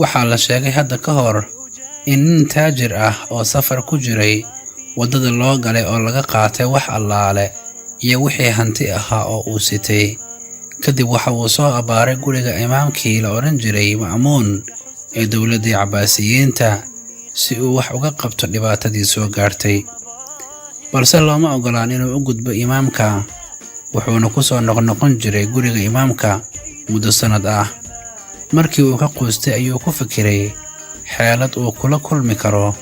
waxaa la sheegay hadda ka hor in nin taajir ah oo safar ku jiray waddada loo galay oo laga qaatay wax allaale iyo wixii hanti ahaa oo uu sitay. kadib waxa uu soo abaaray guriga imaamkii la odhan jiray Ma'muun ee dowladdii Cabbaasiyiinta si uu wax uga qabto dhibaatadii soo gaartay, balse looma ogolaan inuu u gudbo imaamka, wuxuuna ku soo noqnoqon jiray guriga imaamka muddo sannad ah. markii uu ka quustay ayuu ku fikiray xeelad uu kula kulmi karo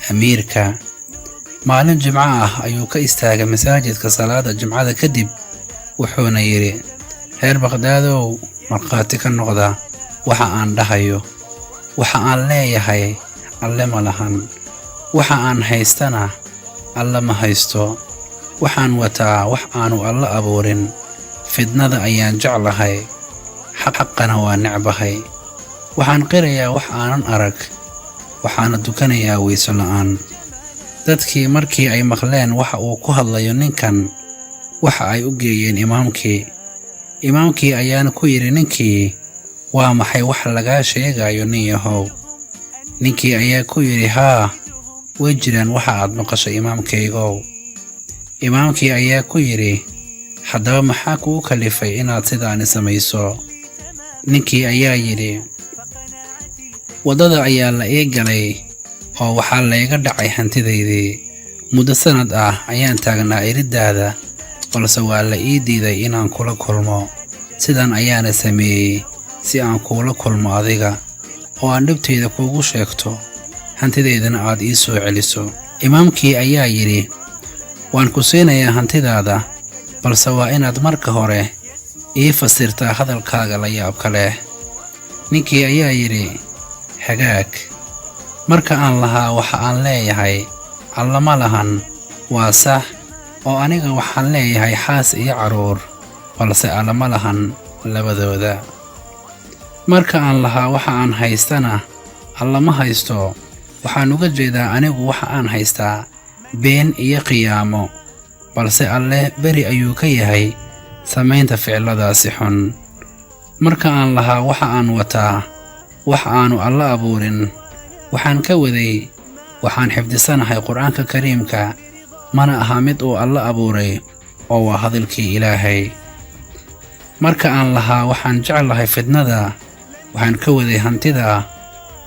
amiirka. maalin jimco ah ayuu ka istaagay masaajidka salaada jimcada kadib, wuxuuna yidhi, reer Baqdaadow, markhaati ka noqda waxa aan dhahayo. waxa aan leeyahay alle ma lahan, waxa aan haystana alle ma haysto. waxaan wataa wax aanu alle abuurin. fidnada ayaan jeclahay, xaqana waa necbahay. waxaan qirayaa wax aanan arag, waxaana dukanayaa weyso la'aan. dadkii markii ay maqleen waxa uu ku hadlayo ninkan, waxa ay u geeyeen imaamkii. imaamkii ayaana ku yidhi ninkii, waa maxay wax lagaa sheegayo nin yahow? ninkii ayaa ku yidhi, haa, way jiraan waxa aad maqashay imaamkaygow. imaamkii ayaa ku yidhi, haddaba maxaa kugu kalifay inaad sidaani samayso? ninkii ayaa yidhi, waddada ayaa la ii galay oo waxaa layga dhacay hantidaydii. muddo sannad ah ayaan taagnaa iriddaada, balse waa la ii diiday inaan kula kulmo. sidan ayaana sameeyey si aan kuula kulmo adiga, oo aan dhibtayda kuugu sheegto, hantidaydana aad ii soo celiso. imaamkii ayaa yidhi, waan ku siinayaa hantidaada, balse waa inaad marka hore ii fasirtaa hadalkaaga la yaabka leh. ninkii ayaa yidhi, hagaag. marka aan lahaa waxa aan leeyahay alla ma lahan, waa sax, oo aniga waxaan leeyahay xaas iyo carruur, balse alla ma lahan labadooda. marka aan lahaa waxa aan haystana alla ma haysto, waxaan uga jeedaa anigu waxa aan haystaa been iyo qiyaamo, balse alle beri ayuu ka yahay samaynta ficiladaasi xun. marka aan lahaa waxa aan wataa wax aanu alla abuurin, waxaan ka waday waxaan xifdisanahay qur'aanka kariimka, mana aha mid uu alla abuuray, oo waa hadalkii Ilaahay. marka aan lahaa waxaan jeclahay fidnada, waxaan ka waday hantida,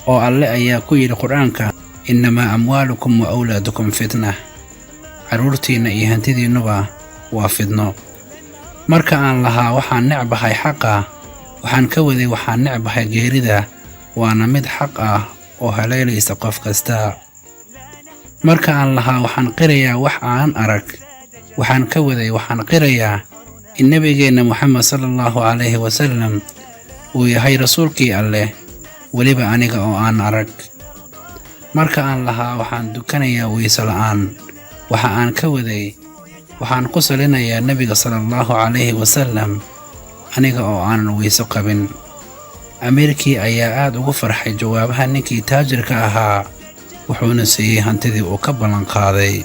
oo alle ayaa ku yidhi qur'aanka, innamaa amwaalukum wa awlaadukum fitnah, carruurtiinna iyo hantidiinnuba waa fidno. marka aan lahaa waxaan necbahay xaqa, waxaan ka waday waxaan necbahay geerida, waana mid xaq ah oo haleelaysa qof kasta. marka aan lahaa waxaan qirayaa wax aanan arag, waxaan ka waday waxaan qirayaa in nebigeenna Muxamed sallallahu calayhi wasallam uu yahay rasuulkii alleh, weliba aniga oo aan arag. marka aan lahaa waxaan dukanayaa weyso la'aan, waxa aan ka waday waxaan ku salinayaa nebiga sallallahu calayhi wasallam, aniga oo aanan weyso qabin. amiirkii ayaa aad ugu farxay jawaabaha ninkii taajirka ahaa, wuxuuna siiyey hantidii uu ka ballan qaaday.